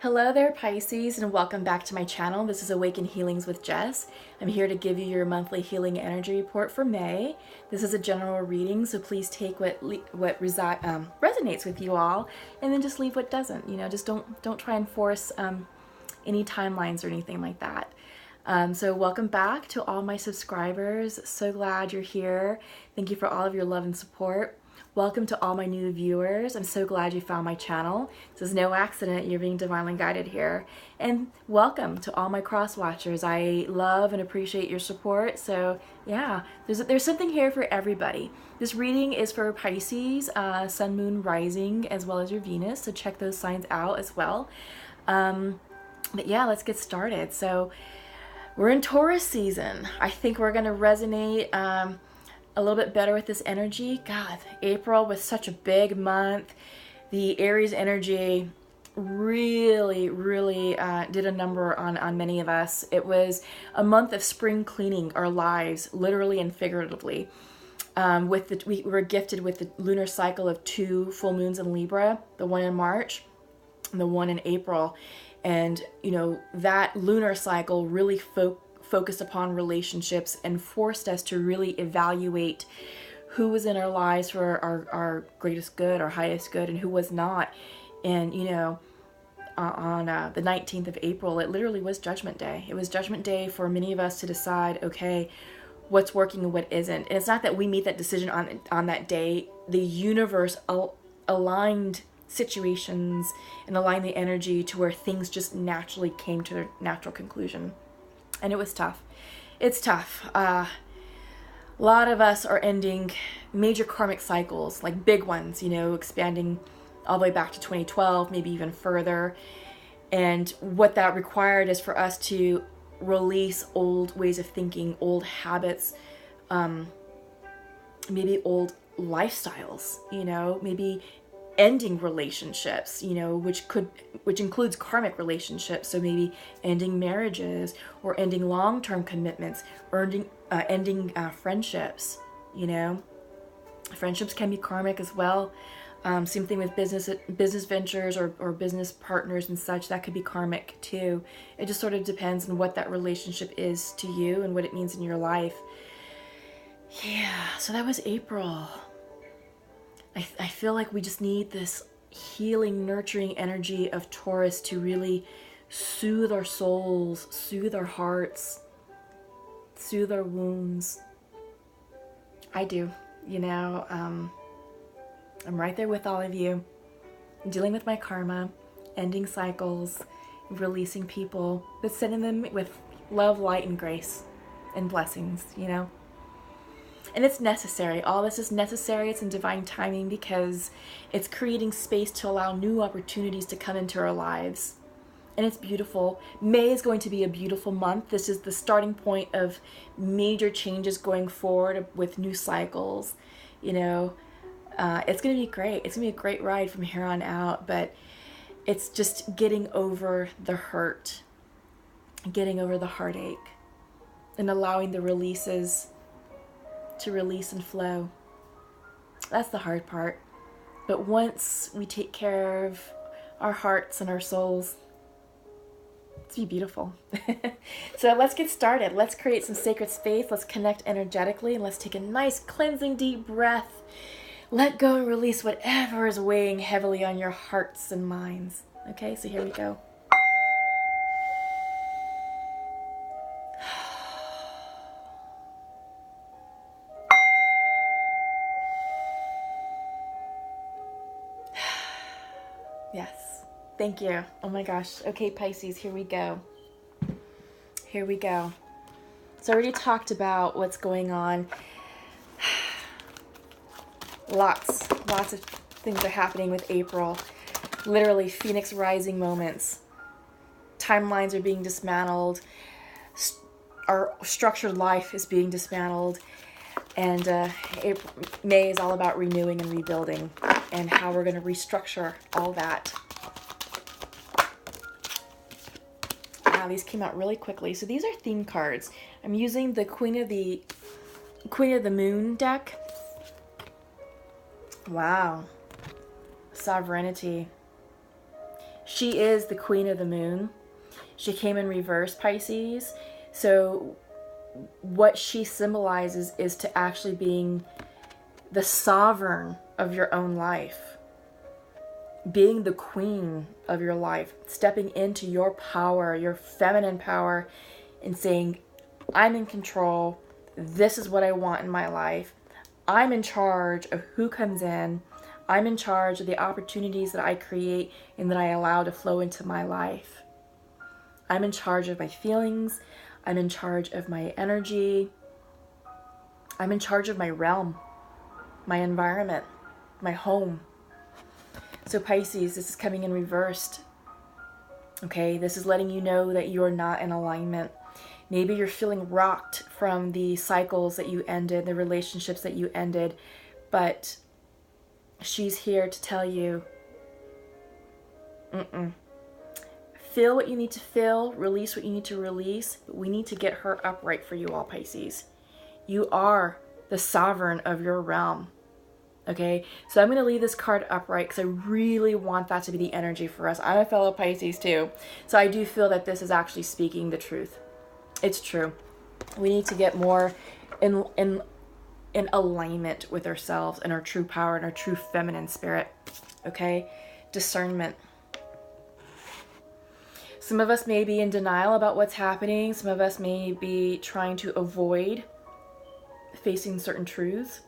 Hello there, Pisces, and welcome back to my channel. This is Awaken Healings with Jess. I'm here to give you your monthly healing energy report for May. This is a general reading, so please take what resonates with you all, and then just leave what doesn't. Just don't try and force any timelines or anything like that. So welcome back to all my subscribers. So glad you're here. Thank you for all of your love and support. Welcome to all my new viewers. I'm so glad you found my channel. This is no accident. You're being divinely guided here. And welcome to all my cross watchers. I love and appreciate your support. So yeah, there's something here for everybody. This reading is for Pisces, Sun, Moon, Rising, as well as your Venus. So check those signs out as well. But yeah, let's get started. So we're in Taurus season. I think we're going to resonate a little bit better with this energy. God, April was such a big month. The Aries energy really did a number on many of us. It was a month of spring cleaning our lives, literally and figuratively. We were gifted with the lunar cycle of 2 full moons in Libra, the one in March and the one in April. And that lunar cycle really focused upon relationships and forced us to really evaluate who was in our lives for our greatest good, our highest good, and who was not. And on the 19th of April, it literally was Judgment Day. It was Judgment Day for many of us to decide, okay, what's working and what isn't. And it's not that we made that decision on that day. The universe aligned situations and aligned the energy to where things just naturally came to their natural conclusion. And it was tough. It's tough. A lot of us are ending major karmic cycles, like big ones, expanding all the way back to 2012, maybe even further. And what that required is for us to release old ways of thinking, old habits, maybe old lifestyles, maybe ending relationships, which includes karmic relationships. So maybe ending marriages or ending long-term commitments or ending friendships. Friendships can be karmic as well. Same thing with business ventures or business partners and such. That could be karmic too. It just sort of depends on what that relationship is to you and what it means in your life. Yeah, so that was April. I feel like we just need this healing, nurturing energy of Taurus to really soothe our souls, soothe our hearts, soothe our wounds. I do, I'm right there with all of you, dealing with my karma, ending cycles, releasing people, but sending them with love, light, and grace and blessings, And it's necessary. All this is necessary. It's in divine timing because it's creating space to allow new opportunities to come into our lives. And it's beautiful. May is going to be a beautiful month. This is the starting point of major changes going forward with new cycles. It's going to be great. It's going to be a great ride from here on out. But it's just getting over the hurt, getting over the heartache, and allowing the releases to release and flow. That's the hard part. But once we take care of our hearts and our souls, it's be beautiful. So let's get started. Let's create some sacred space. Let's connect energetically, and let's take a nice cleansing deep breath. Let go and release whatever is weighing heavily on your hearts and minds. Okay, so here we go. Yes. Thank you. Oh my gosh. Okay, Pisces, here we go. Here we go. So I already talked about what's going on. Lots of things are happening with April. Literally Phoenix rising moments. Timelines are being dismantled. Our structured life is being dismantled. And May is all about renewing and rebuilding and how we're going to restructure all that. Wow, these came out really quickly. So these are theme cards. I'm using the Queen of the Moon deck. Wow. Sovereignty. She is the queen of the moon. She came in reverse, Pisces. So what she symbolizes is to actually being the sovereign of your own life, being the queen of your life, stepping into your power, your feminine power, and saying, I'm in control. This is what I want in my life. I'm in charge of who comes in. I'm in charge of the opportunities that I create and that I allow to flow into my life. I'm in charge of my feelings. I'm in charge of my energy. I'm in charge of my realm, my environment, my home. So Pisces, this is coming in reversed. Okay, this is letting you know that you're not in alignment. Maybe you're feeling rocked from the cycles that you ended, the relationships that you ended, but she's here to tell you, feel what you need to feel, release what you need to release, but we need to get her upright for you all, Pisces. You are the sovereign of your realm. Okay, so I'm going to leave this card upright because I really want that to be the energy for us. I'm a fellow Pisces too, so I do feel that this is actually speaking the truth. It's true. We need to get more in alignment with ourselves and our true power and our true feminine spirit. Okay, discernment. Some of us may be in denial about what's happening. Some of us may be trying to avoid facing certain truths.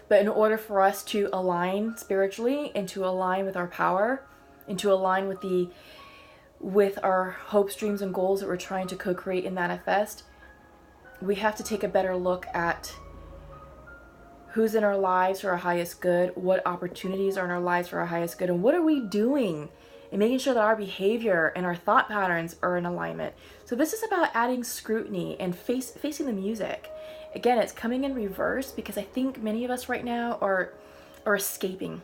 But in order for us to align spiritually and to align with our power and to align with our hopes, dreams, and goals that we're trying to co-create and manifest, we have to take a better look at who's in our lives for our highest good, what opportunities are in our lives for our highest good, and what are we doing, and making sure that our behavior and our thought patterns are in alignment. So this is about adding scrutiny and facing the music. Again, it's coming in reverse because I think many of us right now are escaping.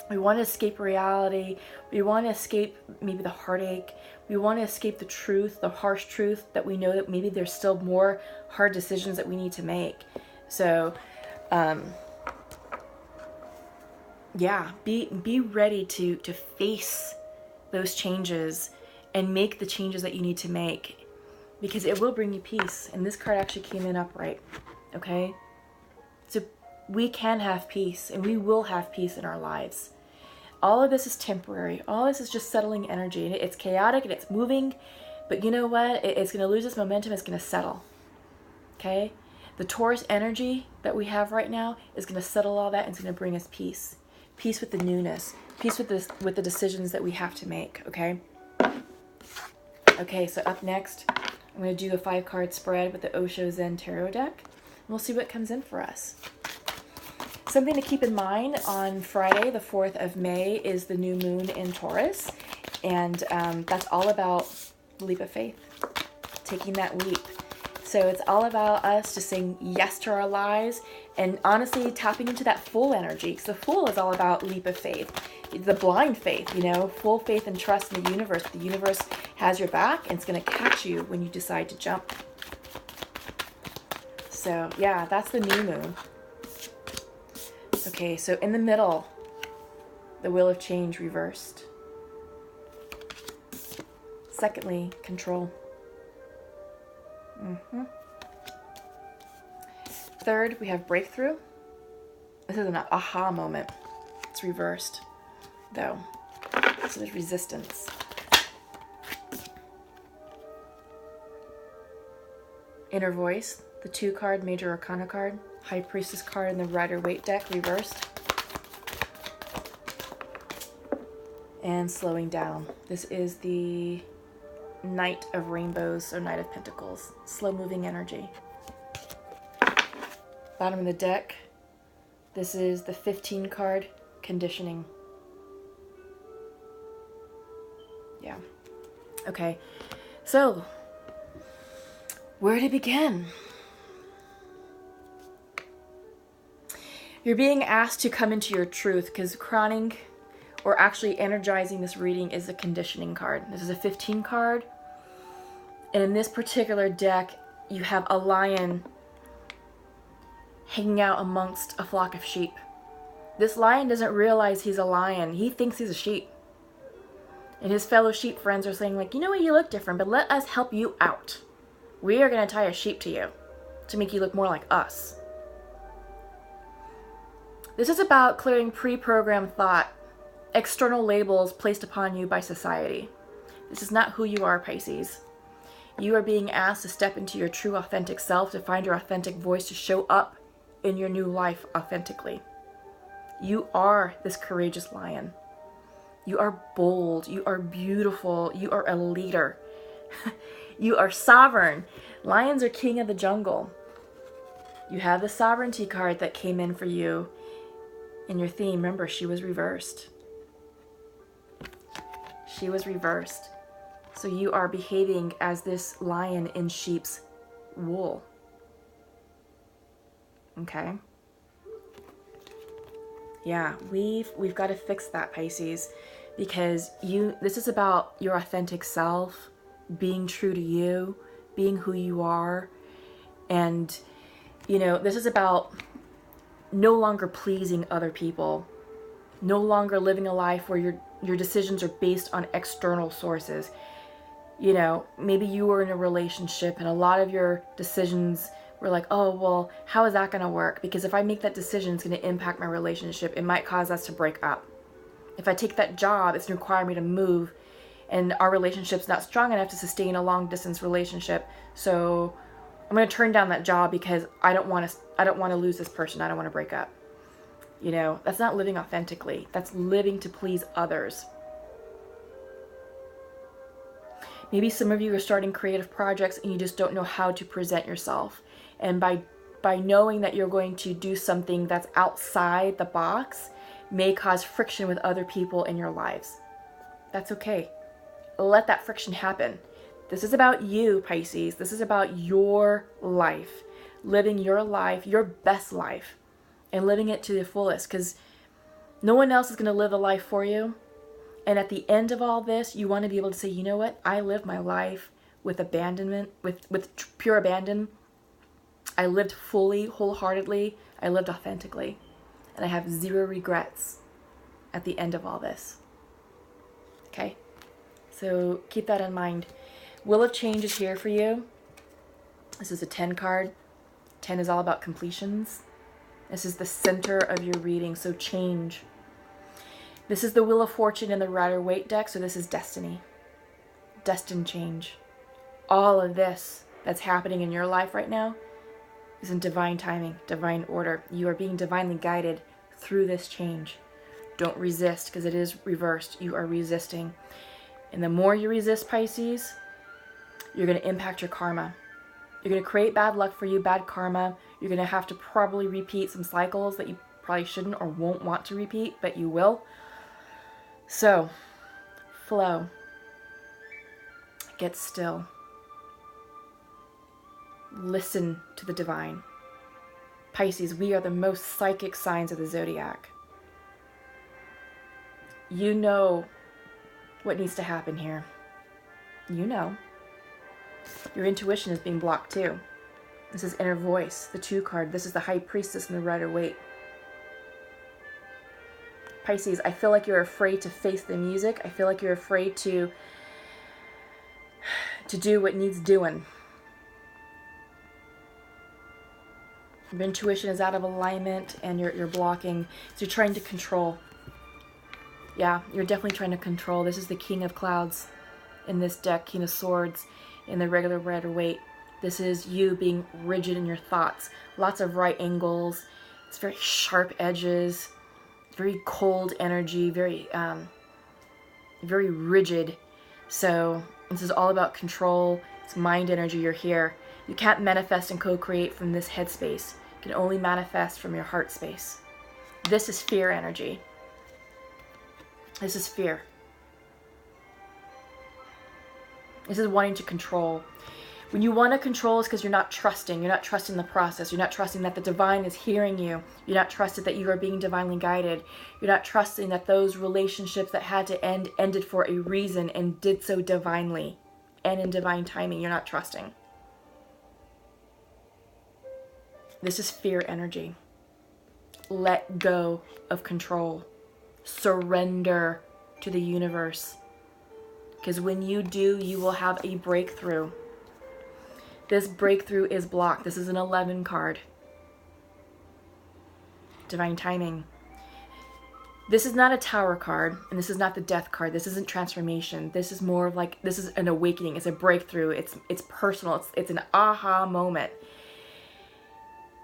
We want to escape reality. We want to escape maybe the heartache. We want to escape the truth, the harsh truth that we know that maybe there's still more hard decisions that we need to make. So, yeah, be ready to face those changes and make the changes that you need to make, because it will bring you peace. And this card actually came in upright. Okay, so we can have peace, and we will have peace in our lives. All of this is temporary. All this is just settling energy. And it's chaotic and it's moving, but you know what? It's going to lose its momentum. It's going to settle. Okay? The Taurus energy that we have right now is going to settle all that, and it's going to bring us peace. Peace with the newness. Peace with the decisions that we have to make. Okay? Okay, so up next, I'm going to do a 5-card spread with the Osho Zen Tarot deck. And we'll see what comes in for us. Something to keep in mind, on Friday, the 4th of May, is the new moon in Taurus. And that's all about the leap of faith, taking that leap. So it's all about us just saying yes to our lives and honestly tapping into that full energy. Because the Fool is all about leap of faith, the blind faith, you know, full faith and trust in the universe. The universe has your back, and it's going to catch you when you decide to jump. So yeah, that's the new moon. Okay, so in the middle, the Wheel of Change reversed. Secondly, control. Third, we have breakthrough. This is an aha moment. It's reversed, though. So there's resistance. Inner Voice, the 2-card Major Arcana card. High Priestess card in the Rider-Waite deck, reversed. And slowing down. This is the Knight of Rainbows, or Knight of Pentacles. Slow-moving energy. Bottom of the deck, this is the 15-card Conditioning. Yeah. Okay, so where to begin? You're being asked to come into your truth, because crowning, or actually energizing this reading, is a conditioning card. This is a 15 card. And in this particular deck, you have a lion hanging out amongst a flock of sheep. This lion doesn't realize he's a lion. He thinks he's a sheep. And his fellow sheep friends are saying like, you know what, you look different, but let us help you out. We are going to tie a sheep to you to make you look more like us. This is about clearing pre-programmed thought, external labels placed upon you by society. This is not who you are, Pisces. You are being asked to step into your true authentic self, to find your authentic voice, to show up in your new life authentically. You are this courageous lion. You are bold. You are beautiful. You are a leader. You are sovereign. Lions are king of the jungle. You have the sovereignty card that came in for you in your theme. Remember, she was reversed. She was reversed. So you are behaving as this lion in sheep's wool. Okay? Yeah, we've got to fix that, Pisces, because this is about your authentic self, being true to you, being who you are. And this is about no longer pleasing other people, no longer living a life where your decisions are based on external sources. Maybe you were in a relationship and a lot of your decisions were like, oh, well, how is that going to work? Because if I make that decision, it's going to impact my relationship. It might cause us to break up. If I take that job, it's going to require me to move, and our relationship's not strong enough to sustain a long distance relationship. So I'm going to turn down that job because I don't want to lose this person. I don't want to break up. That's not living authentically. That's living to please others. Maybe some of you are starting creative projects and you just don't know how to present yourself. And by knowing that you're going to do something that's outside the box may cause friction with other people in your lives. That's okay. Let that friction happen. This is about you, Pisces. This is about your life. Living your life, your best life, and living it to the fullest, because no one else is going to live a life for you. And at the end of all this, you want to be able to say, you know what? I lived my life with abandonment, with pure abandon. I lived fully, wholeheartedly. I lived authentically. And I have zero regrets at the end of all this. Okay? So keep that in mind. Wheel of Change is here for you. This is a 10 card. 10 is all about completions. This is the center of your reading, so change. This is the Wheel of Fortune in the Rider-Waite deck, so this is destiny. Destined change. All of this that's happening in your life right now is in divine timing, divine order. You are being divinely guided through this change. Don't resist, because it is reversed. You are resisting. And the more you resist, Pisces, you're going to impact your karma. You're going to create bad luck for you, bad karma. You're going to have to probably repeat some cycles that you probably shouldn't or won't want to repeat, but you will. So, flow. Get still. Listen to the divine. Pisces, we are the most psychic signs of the zodiac. You know what needs to happen here. You know. Your intuition is being blocked too. This is inner voice, the 2 card. This is the High Priestess and the Rider-Waite. Pisces, I feel like you're afraid to face the music. I feel like you're afraid to do what needs doing. Your intuition is out of alignment and you're blocking. So you're trying to control. Yeah, you're definitely trying to control. This is the King of Clouds in this deck, King of Swords in the regular Rider-Waite. This is you being rigid in your thoughts. Lots of right angles. It's very sharp edges. Very cold energy. Very rigid. So this is all about control. It's mind energy. You're here. You can't manifest and co-create from this headspace. You can only manifest from your heart space. This is fear energy. This is fear. This is wanting to control. When you want to control, it's because you're not trusting. You're not trusting the process. You're not trusting that the divine is hearing you. You're not trusting that you are being divinely guided. You're not trusting that those relationships that had to end ended for a reason and did so divinely and in divine timing. You're not trusting. This is fear energy. Let go of control. Surrender to the universe. Because when you do, you will have a breakthrough. This breakthrough is blocked. This is an 11 card. Divine timing. This is not a Tower card, and this is not the Death card. This isn't transformation. This is more of like, this is an awakening. It's a breakthrough. It's personal. It's an aha moment.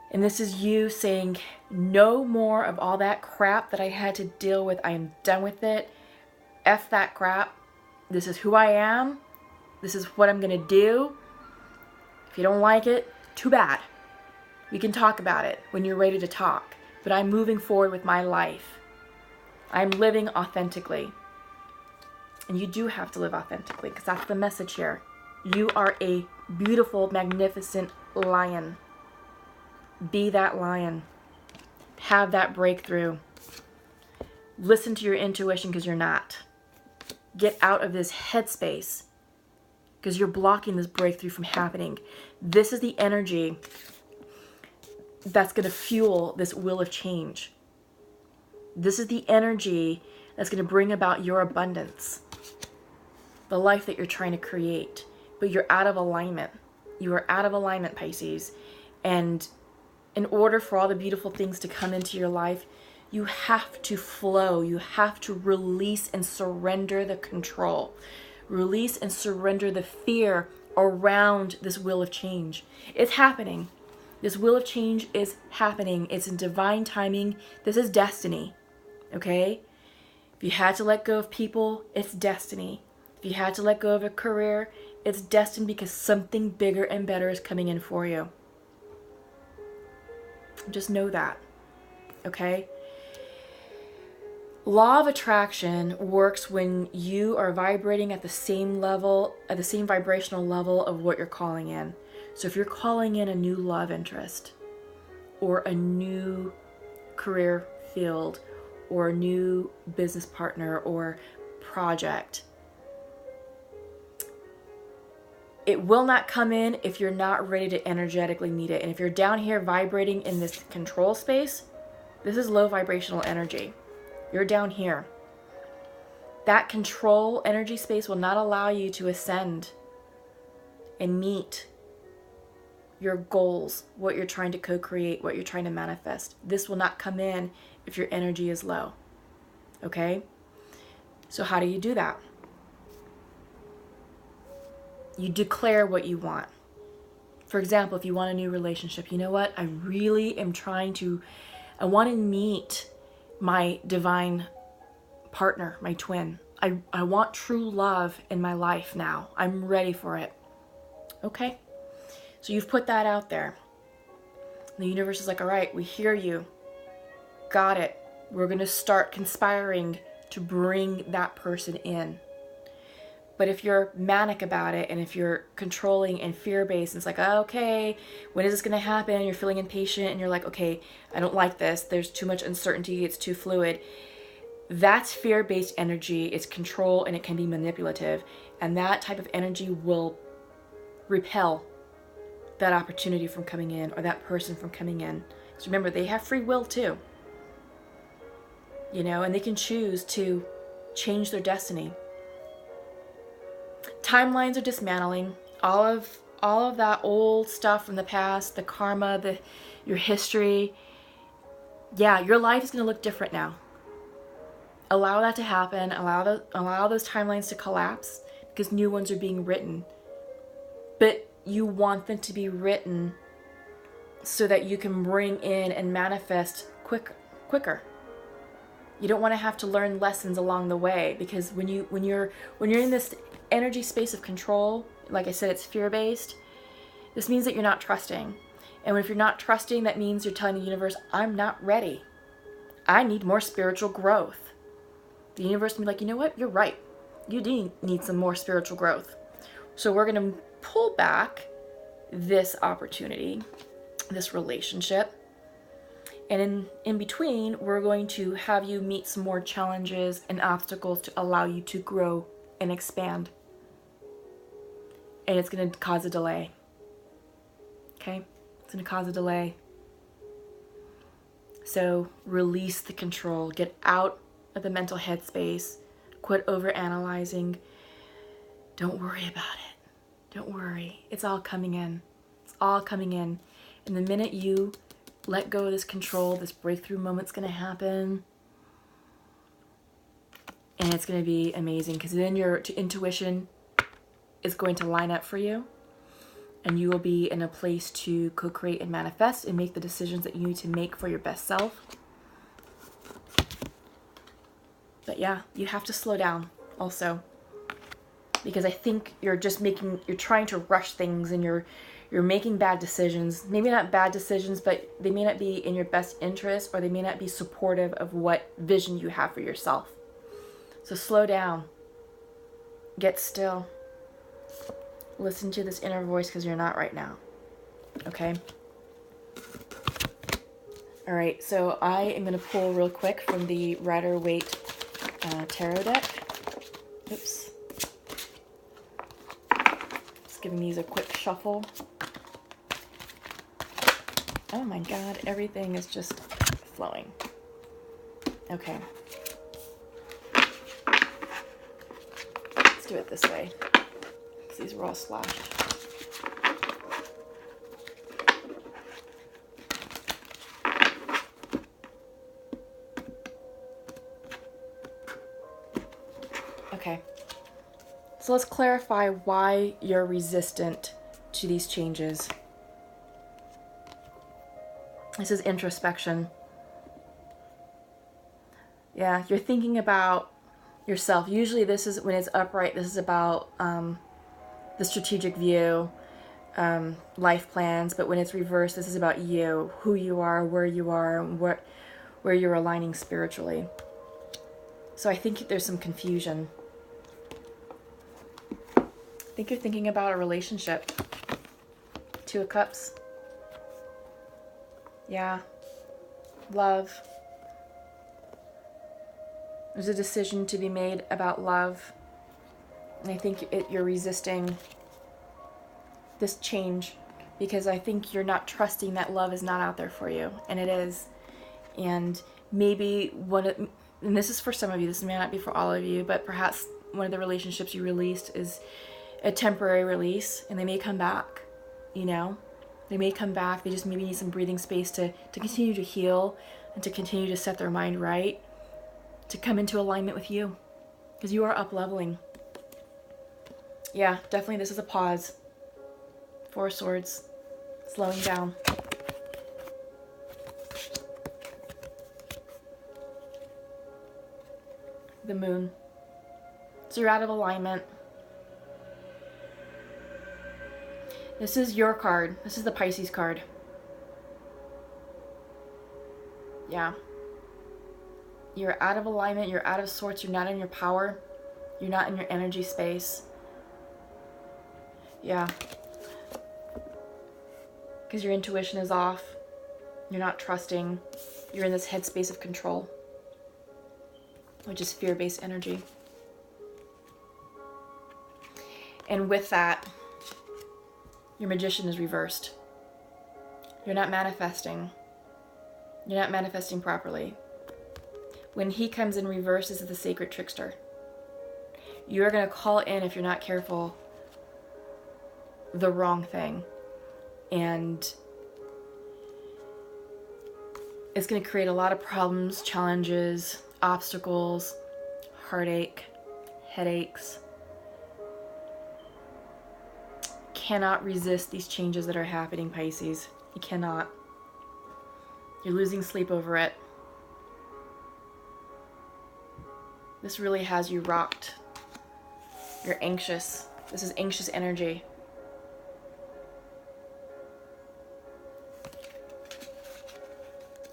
And this is you saying, no more of all that crap that I had to deal with. I am done with it. F that crap. This is who I am. This is what I'm going to do. If you don't like it, too bad. We can talk about it when you're ready to talk. But I'm moving forward with my life. I'm living authentically. And you do have to live authentically, because that's the message here. You are a beautiful, magnificent lion. Be that lion. Have that breakthrough. Listen to your intuition, because you're not. Get out of this headspace, because you're blocking this breakthrough from happening. This is the energy that's going to fuel this wheel of change. This is the energy that's going to bring about your abundance, the life that you're trying to create. But you're out of alignment. You are out of alignment, Pisces. And in order for all the beautiful things to come into your life, you have to flow. You have to release and surrender the control. Release and surrender the fear around this wheel of change. It's happening. This wheel of change is happening. It's in divine timing. This is destiny. Okay? If you had to let go of people, it's destiny. If you had to let go of a career, it's destined, because something bigger and better is coming in for you. Just know that. Okay? Law of attraction works when you are vibrating at the same level, at the same vibrational level of what you're calling in. So if you're calling in a new love interest, or a new career field, or a new business partner or project, it will not come in if you're not ready to energetically meet it. And if you're down here vibrating in this control space, this is low vibrational energy. You're down here. That control energy space will not allow you to ascend and meet your goals, what you're trying to co-create, what you're trying to manifest. This will not come in if your energy is low. Okay? So how do you do that? You declare what you want. For example, if you want a new relationship, you know what? I really am I want to meet my divine partner, my twin. I want true love in my life now. I'm ready for it. Okay? So you've put that out there. The universe is like, all right, we hear you. Got it. We're going to start conspiring to bring that person in. But if you're manic about it, and if you're controlling and fear-based, it's like, oh, okay, when is this going to happen? You're feeling impatient, and you're like, okay, I don't like this. There's too much uncertainty. It's too fluid. That's fear-based energy. It's control, and it can be manipulative. And that type of energy will repel that opportunity from coming in, or that person from coming in. So remember, they have free will too. You know, and they can choose to change their destiny. Timelines are dismantling. All of that old stuff from the past, the karma, your history. Yeah, your life is going to look different now. Allow that to happen. Allow those timelines to collapse, because new ones are being written. But you want them to be written so that you can bring in and manifest quicker. You don't want to have to learn lessons along the way, because when you're in this energy space of control, like I said, it's fear-based. This means that you're not trusting. And if you're not trusting, that means you're telling the universe, I'm not ready. I need more spiritual growth. The universe will be like, you know what? You're right. You do need some more spiritual growth. So we're going to pull back this opportunity, this relationship. And in between, we're going to have you meet some more challenges and obstacles to allow you to grow and expand. And it's going to cause a delay. Okay? It's going to cause a delay. So release the control. Get out of the mental headspace. Quit overanalyzing. Don't worry about it. Don't worry. It's all coming in. It's all coming in. And the minute you let go of this control, this breakthrough moment's going to happen. And it's going to be amazing, because then your intuition is going to line up for you. And you will be in a place to co-create and manifest and make the decisions that you need to make for your best self. But yeah, you have to slow down also. Because I think you're trying to rush things, and you're making bad decisions. Maybe not bad decisions, but they may not be in your best interest, or they may not be supportive of what vision you have for yourself. So slow down. Get still. Listen to this inner voice, because you're not right now. Okay? All right, so I am going to pull real quick from the Rider-Waite tarot deck. Oops. Just giving these a quick shuffle. Oh my God, everything is just flowing. Okay. Let's do it this way, because these were all slashed. Okay, so let's clarify why you're resistant to these changes. This is introspection. Yeah, you're thinking about yourself. Usually this is, when it's upright, this is about the strategic view, life plans. But when it's reversed, this is about you, who you are, and where you're aligning spiritually. So I think there's some confusion. I think you're thinking about a relationship. Two of Cups. Yeah. Love. There's a decision to be made about love. And I think you're resisting this change, because I think you're not trusting that love is not out there for you. And it is. And maybe and this is for some of you, this may not be for all of you, but perhaps one of the relationships you released is a temporary release, and they may come back, you know? They may come back. They just maybe need some breathing space to continue to heal and to continue to set their mind right, to come into alignment with you, because you are up-leveling. Yeah, definitely this is a pause. Four of Swords, slowing down. The Moon. So you're out of alignment. This is your card. This is the Pisces card. Yeah. You're out of alignment. You're out of sorts. You're not in your power. You're not in your energy space. Yeah. Because your intuition is off. You're not trusting. You're in this headspace of control, which is fear-based energy. And with that, your Magician is reversed. You're not manifesting. You're not manifesting properly. When he comes in reverse, this is the Sacred Trickster. You're going to call in, if you're not careful, the wrong thing. And it's going to create a lot of problems, challenges, obstacles, heartache, headaches. Cannot resist these changes that are happening, Pisces. You cannot. You're losing sleep over it. This really has you rocked. You're anxious. This is anxious energy.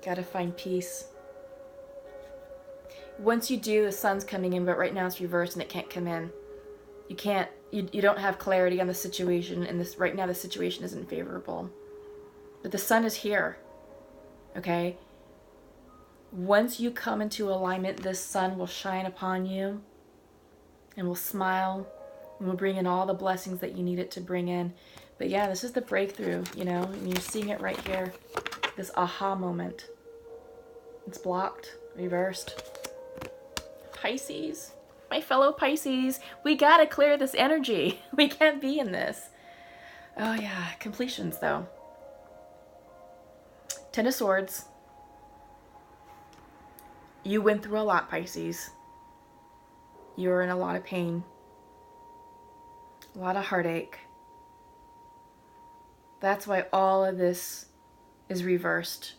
Gotta find peace. Once you do, the sun's coming in, but right now it's reversed and it can't come in. You can't, you don't have clarity on the situation, and this right now the situation isn't favorable. But the sun is here, okay? Once you come into alignment, this sun will shine upon you and will smile and will bring in all the blessings that you need it to bring in. But yeah, this is the breakthrough, you know, and you're seeing it right here, this aha moment. It's blocked, reversed. Pisces, My fellow Pisces, we gotta clear this energy. We can't be in this. Oh yeah, completions though. Ten of Swords. You went through a lot, Pisces. You're in a lot of pain. A lot of heartache. That's why all of this is reversed.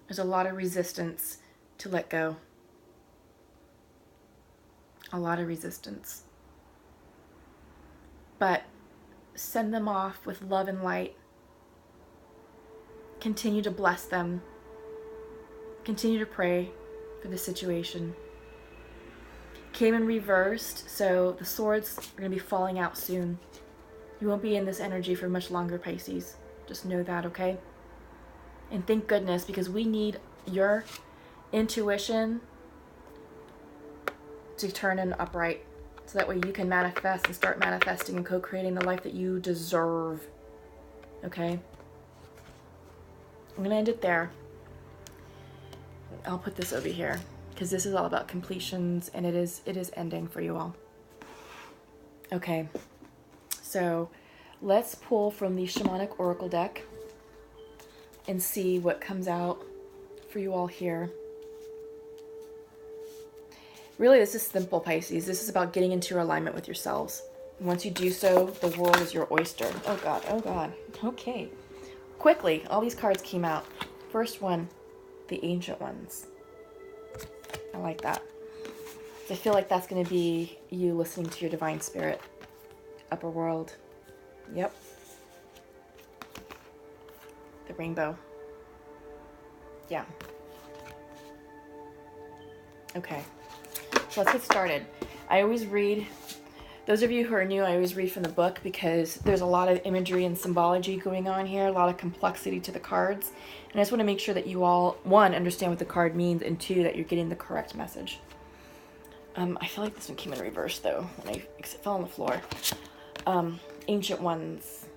There's a lot of resistance to let go. A lot of resistance. But send them off with love and light. Continue to bless them. Continue to pray for the situation. Came in reversed, so the swords are going to be falling out soon. You won't be in this energy for much longer, Pisces. Just know that, okay? And thank goodness, because we need your intuition to turn in upright, so that way you can manifest and start manifesting and co-creating the life that you deserve. Okay? I'm going to end it there. I'll put this over here, because this is all about completions, and it is ending for you all. Okay, so let's pull from the Shamanic Oracle deck and see what comes out for you all here. Really, this is simple, Pisces. This is about getting into your alignment with yourselves. Once you do so, the world is your oyster. Oh God, oh God. Okay. Quickly, all these cards came out. First one, the Ancient Ones. I like that. I feel like that's going to be you listening to your divine spirit. Upper world. Yep. The rainbow. Yeah. Okay. So let's get started. I always read, those of you who are new, I always read from the book because there's a lot of imagery and symbology going on here, a lot of complexity to the cards. And I just want to make sure that you all, one, understand what the card means, and two, that you're getting the correct message. I feel like this one came in reverse though, when it fell on the floor. Ancient Ones.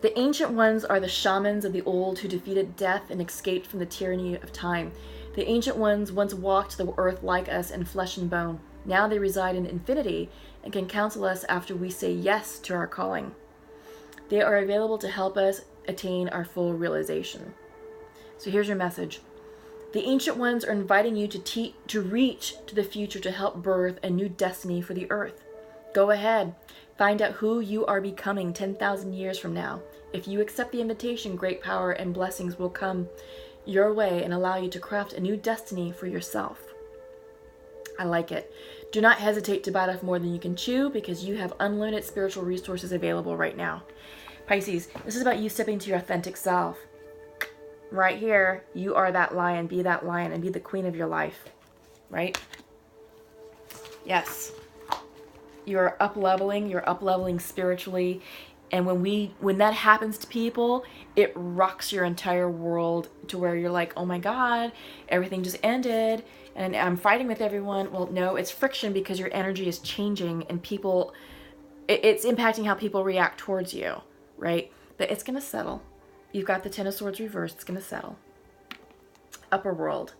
The Ancient Ones are the shamans of the old who defeated death and escaped from the tyranny of time. The Ancient Ones once walked the earth like us in flesh and bone. Now they reside in infinity and can counsel us after we say yes to our calling. They are available to help us attain our full realization. So here's your message. The Ancient Ones are inviting you to reach to the future to help birth a new destiny for the earth. Go ahead. Find out who you are becoming 10,000 years from now. If you accept the invitation, great power and blessings will come your way and allow you to craft a new destiny for yourself. I like it. Do not hesitate to bite off more than you can chew, because you have unlimited spiritual resources available right now. Pisces, this is about you stepping to your authentic self. Right here, you are that lion. Be that lion and be the queen of your life. Right? Yes. You're up-leveling spiritually. And when that happens to people, it rocks your entire world to where you're like, oh my God, everything just ended and I'm fighting with everyone. Well, no, it's friction, because your energy is changing and people, it's impacting how people react towards you, right? But it's going to settle. You've got the Ten of Swords reversed. It's going to settle. Upper world.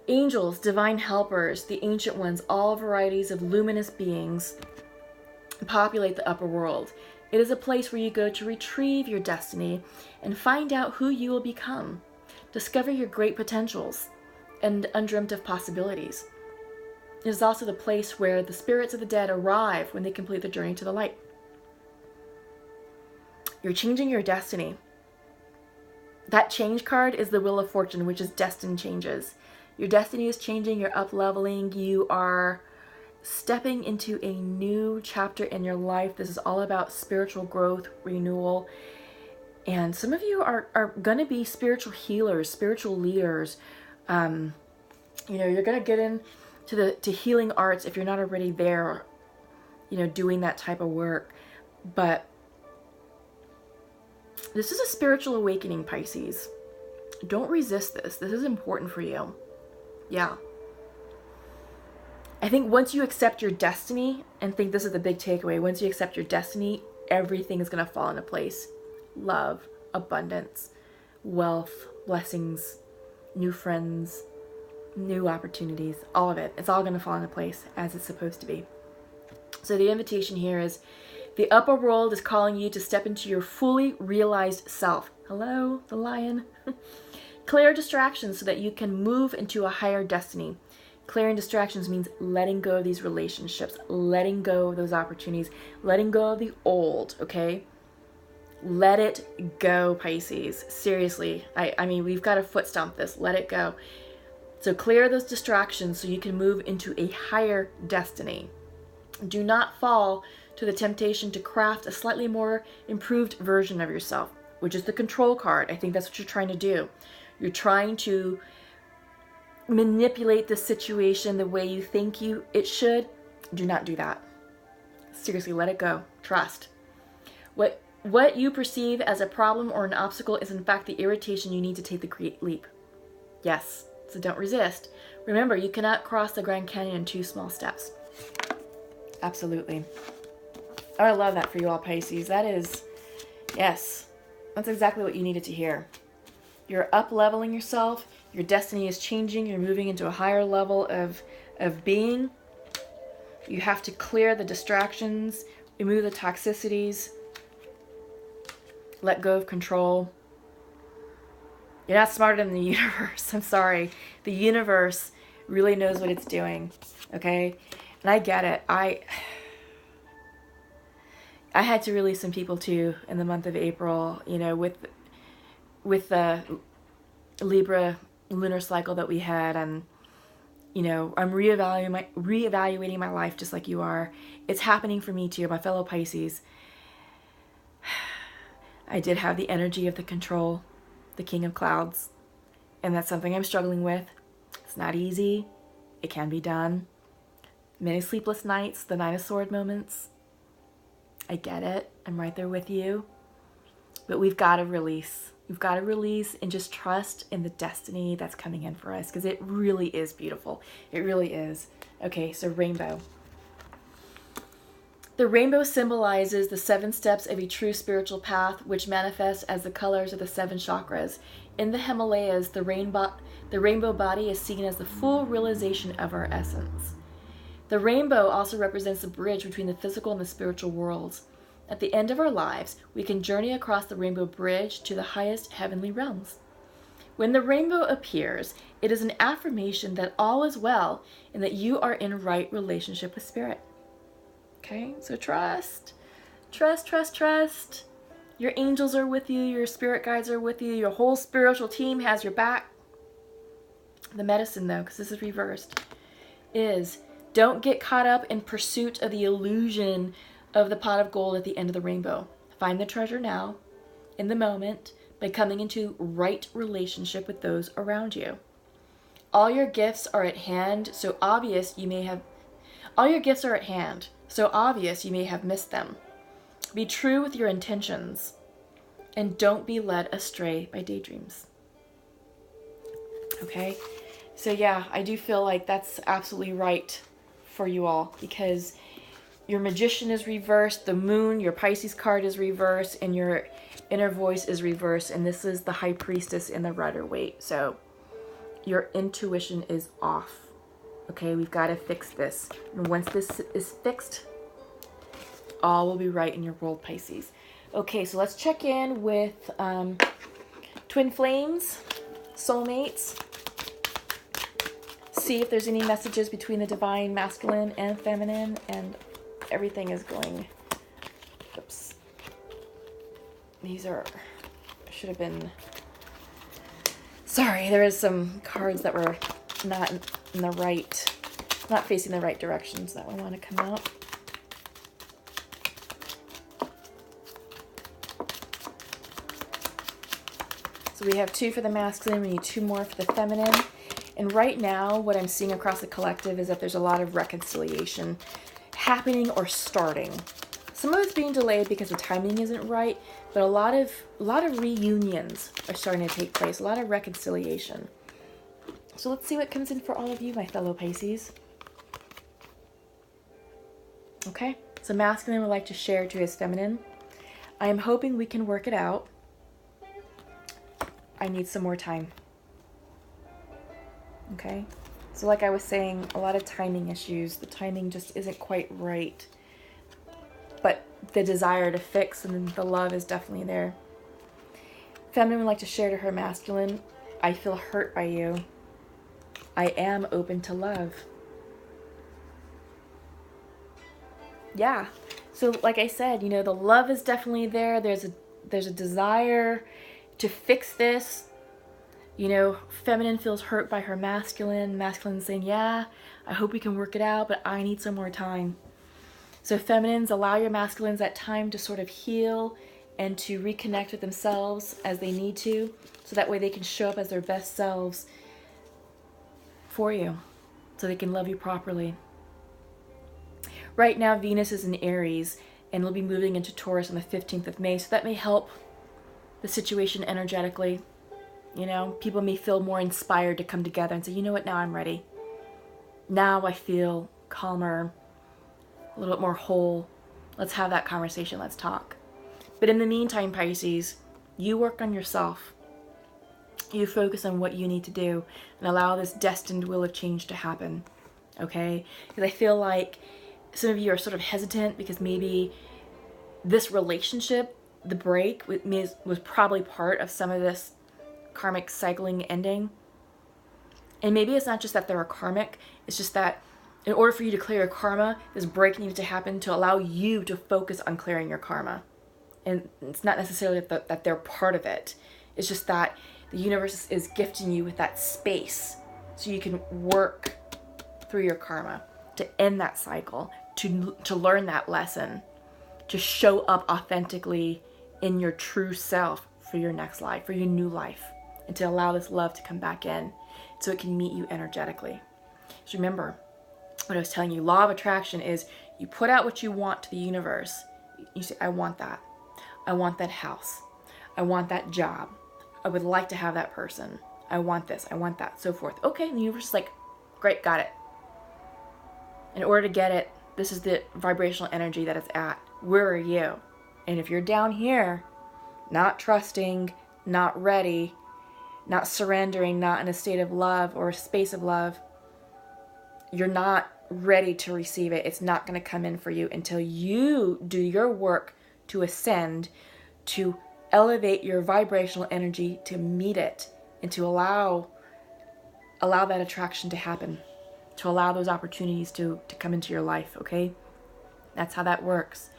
Angels, divine helpers, the Ancient Ones, all varieties of luminous beings populate the upper world. It is a place where you go to retrieve your destiny and find out who you will become. Discover your great potentials and undreamt of possibilities. It is also the place where the spirits of the dead arrive when they complete the journey to the light. You're changing your destiny. That change card is the Wheel of Fortune, which is destined changes. Your destiny is changing. You're up-leveling. You are stepping into a new chapter in your life. This is all about spiritual growth, renewal. And some of you are going to be spiritual healers, spiritual leaders. You're going to get into healing arts if you're not already there, doing that type of work. But this is a spiritual awakening, Pisces. Don't resist this. This is important for you. Yeah. I think once you accept your destiny, and think this is the big takeaway, once you accept your destiny, everything is going to fall into place. Love, abundance, wealth, blessings, new friends, new opportunities, all of it. It's all going to fall into place as it's supposed to be. So the invitation here is the upper world is calling you to step into your fully realized self. Hello, the lion. Clear distractions so that you can move into a higher destiny. Clearing distractions means letting go of these relationships, letting go of those opportunities, letting go of the old, okay? Let it go, Pisces. Seriously. I mean, we've got to foot stomp this. Let it go. So clear those distractions so you can move into a higher destiny. Do not fall to the temptation to craft a slightly more improved version of yourself, which is the control card. I think that's what you're trying to do. You're trying to manipulate the situation the way you think it should. Do not do that. Seriously, let it go. Trust. What you perceive as a problem or an obstacle is in fact the irritation you need to take the great leap. Yes, so don't resist. Remember, you cannot cross the Grand Canyon in 2 small steps. Absolutely. Oh, I love that for you all, Pisces. That is, yes, that's exactly what you needed to hear. You're up-leveling yourself. Your destiny is changing. You're moving into a higher level of being. You have to clear the distractions, remove the toxicities, let go of control. You're not smarter than the universe. I'm sorry. The universe really knows what it's doing, okay? And I get it. I had to release some people too in the month of April, you know, with the Libra lunar cycle that we had, and you know, I'm reevaluating my life just like you are. It's happening for me too, my fellow Pisces. I did have the energy of the control, the King of Clouds, and that's something I'm struggling with. It's not easy. It can be done. Many sleepless nights, the Nine of Swords moments. I get it. I'm right there with you. But we've got to release. We've got to release and just trust in the destiny that's coming in for us, because it really is beautiful. It really is. Okay, so rainbow. The rainbow symbolizes the 7 steps of a true spiritual path, which manifests as the colors of the 7 chakras. In the Himalayas, the rainbow body is seen as the full realization of our essence. The rainbow also represents the bridge between the physical and the spiritual worlds. At the end of our lives, we can journey across the rainbow bridge to the highest heavenly realms. When the rainbow appears, it is an affirmation that all is well and that you are in right relationship with spirit. Okay, so trust. Trust, trust, trust. Your angels are with you, your spirit guides are with you, your whole spiritual team has your back. The medicine, though, because this is reversed, is don't get caught up in pursuit of the illusion of the pot of gold at the end of the rainbow. Find the treasure now, in the moment, by coming into right relationship with those around you. All your gifts are at hand, so obvious you may have missed them. Be true with your intentions, and don't be led astray by daydreams. Okay? So yeah, I do feel like that's absolutely right for you all, because your magician is reversed, the moon, your Pisces card is reversed, and your inner voice is reversed, and this is the high priestess in the Rider-Waite. So your intuition is off. Okay, we've got to fix this. And once this is fixed, all will be right in your world, Pisces. Okay, so let's check in with twin flames, soulmates. See if there's any messages between the divine masculine and feminine, and everything is going, oops. These are, should have been, sorry, there is some cards that were not in the right, not facing the right directions that we want to come out. So we have 2 for the masculine, we need 2 more for the feminine. And right now, what I'm seeing across the collective is that there's a lot of reconciliation happening or starting. Some of it's being delayed because the timing isn't right, but a lot of reunions are starting to take place, a lot of reconciliation. So let's see what comes in for all of you, my fellow Pisces. Okay, so masculine would like to share to his feminine. I am hoping we can work it out. I need some more time. Okay, So like I was saying, a lot of timing issues. The timing just isn't quite right. But the desire to fix and the love is definitely there. Feminine would like to share to her masculine, I feel hurt by you. I am open to love. Yeah. So like I said, you know, the love is definitely there. There's a desire to fix this. You know, feminine feels hurt by her masculine. Masculine saying, yeah, I hope we can work it out, but I need some more time. So feminines, allow your masculines that time to sort of heal and to reconnect with themselves as they need to, so that way they can show up as their best selves for you, so they can love you properly. Right now, Venus is in Aries, and will be moving into Taurus on the 15th of May, so that may help the situation energetically. You know, people may feel more inspired to come together and say, you know what, now I'm ready. Now I feel calmer, a little bit more whole. Let's have that conversation, let's talk. But in the meantime, Pisces, you work on yourself. You focus on what you need to do and allow this destined wheel of change to happen, okay? Because I feel like some of you are sort of hesitant because maybe this relationship, the break, was probably part of some of this karmic cycling ending. And maybe it's not just that they're a karmic, it's just that in order for you to clear your karma, this break needed to happen to allow you to focus on clearing your karma. And it's not necessarily that they're part of it. It's just that the universe is gifting you with that space so you can work through your karma, to end that cycle, to learn that lesson, to show up authentically in your true self for your next life, for your new life, and to allow this love to come back in so it can meet you energetically. So remember what I was telling you, law of attraction is you put out what you want to the universe. You say, I want that. I want that house. I want that job. I would like to have that person. I want this. I want that. So forth. Okay, and the universe is like, great, got it. In order to get it, this is the vibrational energy that it's at. Where are you? And if you're down here, not trusting, not ready, not surrendering, not in a state of love or a space of love, you're not ready to receive it. It's not going to come in for you until you do your work to ascend, to elevate your vibrational energy to meet it, and to allow that attraction to happen, to allow those opportunities to come into your life, okay? That's how that works.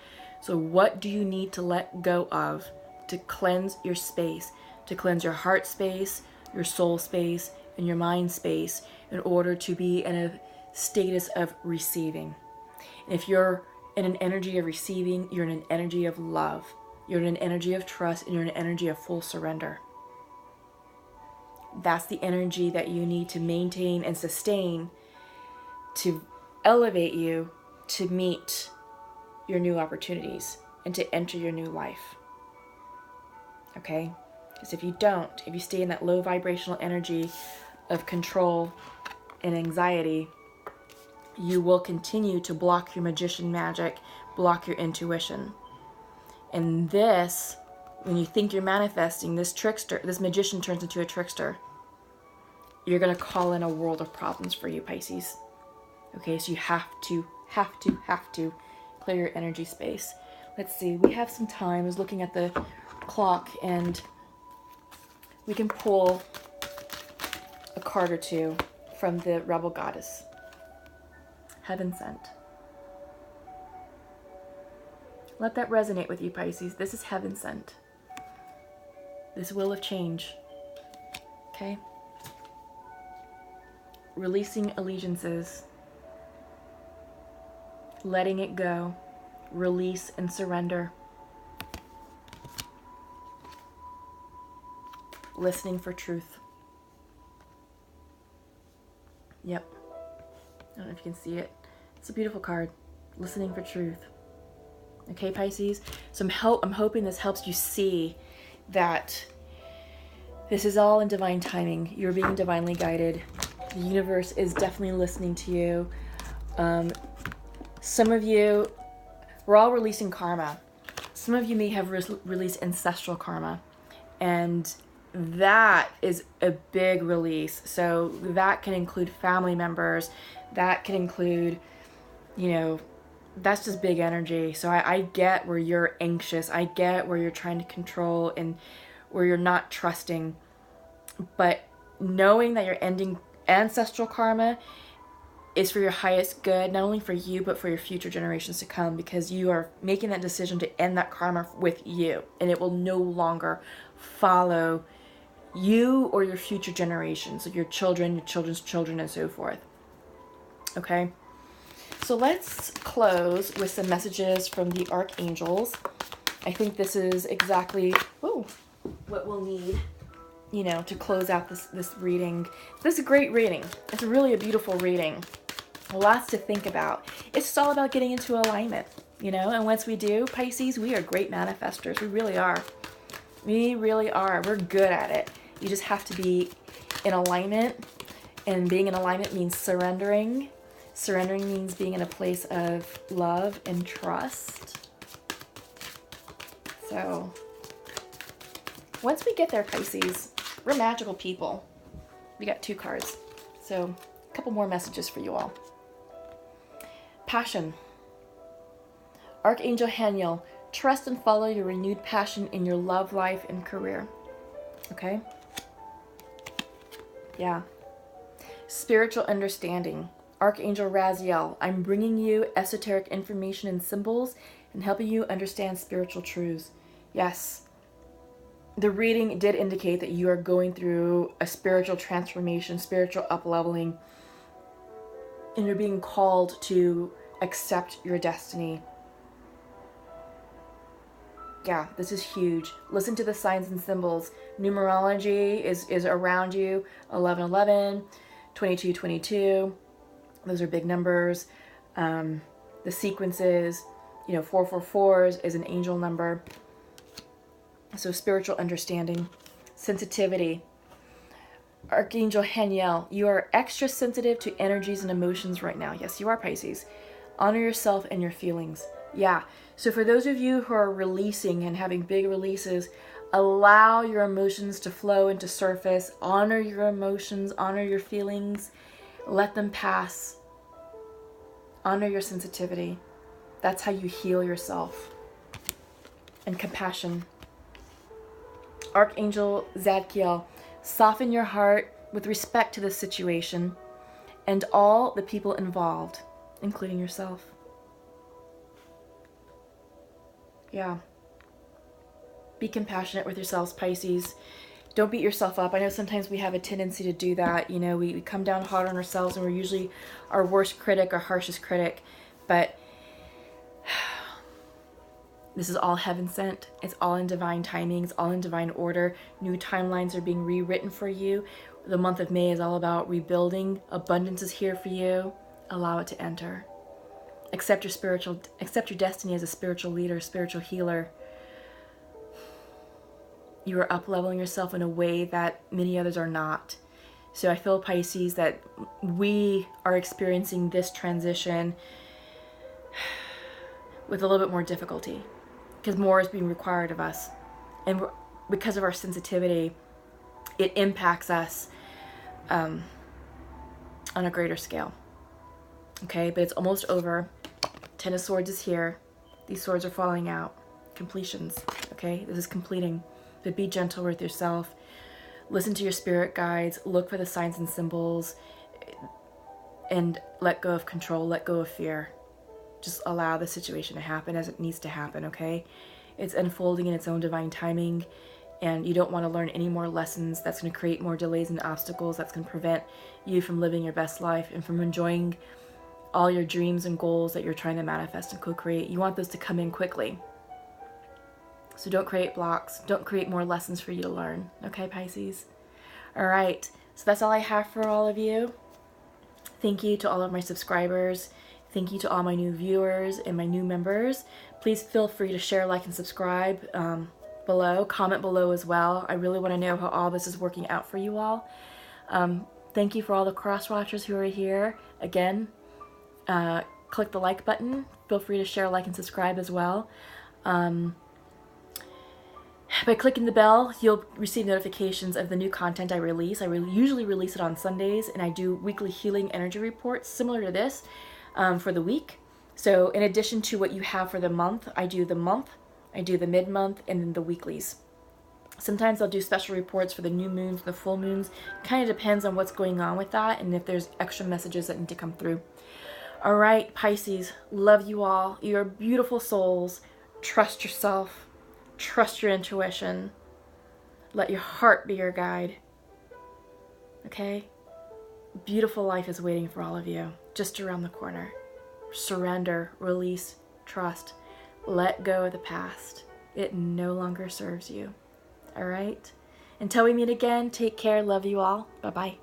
So what do you need to let go of to cleanse your space, to cleanse your heart space, your soul space, and your mind space in order to be in a status of receiving? And if you're in an energy of receiving, you're in an energy of love. You're in an energy of trust, and you're in an energy of full surrender. That's the energy that you need to maintain and sustain to elevate you to meet your new opportunities and to enter your new life. Okay? Because if you don't, if you stay in that low vibrational energy of control and anxiety, you will continue to block your magician magic, block your intuition. And this, when you think you're manifesting, this trickster, this magician turns into a trickster. You're going to call in a world of problems for you, Pisces. Okay, so you have to clear your energy space. Let's see, we have some time. I was looking at the clock, and we can pull a card or two from the Rebel Goddess. Heaven Sent. Let that resonate with you, Pisces. This is Heaven Sent. This wheel of change. Okay? Releasing allegiances. Letting it go. Release and surrender. Listening for truth. Yep. I don't know if you can see it. It's a beautiful card. Listening for truth. Okay, Pisces? So I'm hoping this helps you see that this is all in divine timing. You're being divinely guided. The universe is definitely listening to you. Some of you, we're all releasing karma. Some of you may have released ancestral karma. And that is a big release. So that can include family members, that can include, you know, that's just big energy. So I get where you're anxious, I get where you're trying to control and where you're not trusting, but knowing that you're ending ancestral karma is for your highest good, not only for you, but for your future generations to come, because you are making that decision to end that karma with you, and it will no longer follow you or your future generations, so your children, your children's children, and so forth. Okay? So let's close with some messages from the archangels. I think this is exactly what we'll need, you know, to close out this reading. This is a great reading. It's really a beautiful reading. Lots to think about. It's just all about getting into alignment, you know, and once we do, Pisces, we are great manifestors. We really are. We really are. We're good at it. You just have to be in alignment, and being in alignment means surrendering. Surrendering means being in a place of love and trust. So once we get there, Pisces, we're magical people. We got 2 cards. So a couple more messages for you all. Passion. Archangel Haniel, trust and follow your renewed passion in your love life and career. Okay? Yeah. Spiritual understanding. Archangel Raziel, I'm bringing you esoteric information and symbols and helping you understand spiritual truths. Yes. The reading did indicate that you are going through a spiritual transformation, spiritual up-leveling, and you're being called to accept your destiny. Yeah, this is huge. Listen to the signs and symbols. Numerology is around you. 1111, 2222. Those are big numbers. The sequences, you know, 444 is an angel number. So spiritual understanding. Sensitivity. Archangel Haniel, you are extra sensitive to energies and emotions right now. Yes, you are, Pisces. Honor yourself and your feelings. Yeah. So for those of you who are releasing and having big releases, allow your emotions to flow and to surface. Honor your emotions. Honor your feelings. Let them pass. Honor your sensitivity. That's how you heal yourself. And compassion. Archangel Zadkiel, soften your heart with respect to the situation and all the people involved, including yourself. Yeah. Be compassionate with yourselves, Pisces. Don't beat yourself up. I know sometimes we have a tendency to do that. You know, we come down hard on ourselves, and we're usually our worst critic, our harshest critic. But this is all heaven sent. It's all in divine timing. It's all in divine order. New timelines are being rewritten for you. The month of May is all about rebuilding. Abundance is here for you. Allow it to enter. Accept your destiny as a spiritual leader, spiritual healer. You are up-leveling yourself in a way that many others are not. So I feel, Pisces, that we are experiencing this transition with a little bit more difficulty, because more is being required of us. And because of our sensitivity, it impacts us on a greater scale. Okay, but it's almost over. 10 of Swords is here. These swords are falling out. Completions. Okay, this is completing. But be gentle with yourself. Listen to your spirit guides. Look for the signs and symbols. And let go of control. Let go of fear. Just allow the situation to happen as it needs to happen, okay? It's unfolding in its own divine timing. And you don't want to learn any more lessons that's going to create more delays and obstacles. That's going to prevent you from living your best life and from enjoying all your dreams and goals that you're trying to manifest and co-create. You want those to come in quickly. So don't create blocks. Don't create more lessons for you to learn. Okay, Pisces? All right. So that's all I have for all of you. Thank you to all of my subscribers. Thank you to all my new viewers and my new members. Please feel free to share, like, and subscribe below. Comment below as well. I really want to know how all this is working out for you all. Thank you for all the cross-watchers who are here. Again, click the like button. Feel free to share, like, and subscribe as well. By clicking the bell, you'll receive notifications of the new content I release. I usually release it on Sundays, and I do weekly healing energy reports similar to this for the week. So in addition to what you have for the month, I do the mid-month, and then the weeklies. Sometimes I'll do special reports for the new moons, the full moons. Kind of depends on what's going on with that and if there's extra messages that need to come through. All right, Pisces, love you all. You're beautiful souls. Trust yourself. Trust your intuition. Let your heart be your guide. Okay? Beautiful life is waiting for all of you, just around the corner. Surrender, release, trust. Let go of the past. It no longer serves you. All right? Until we meet again, take care. Love you all. Bye-bye.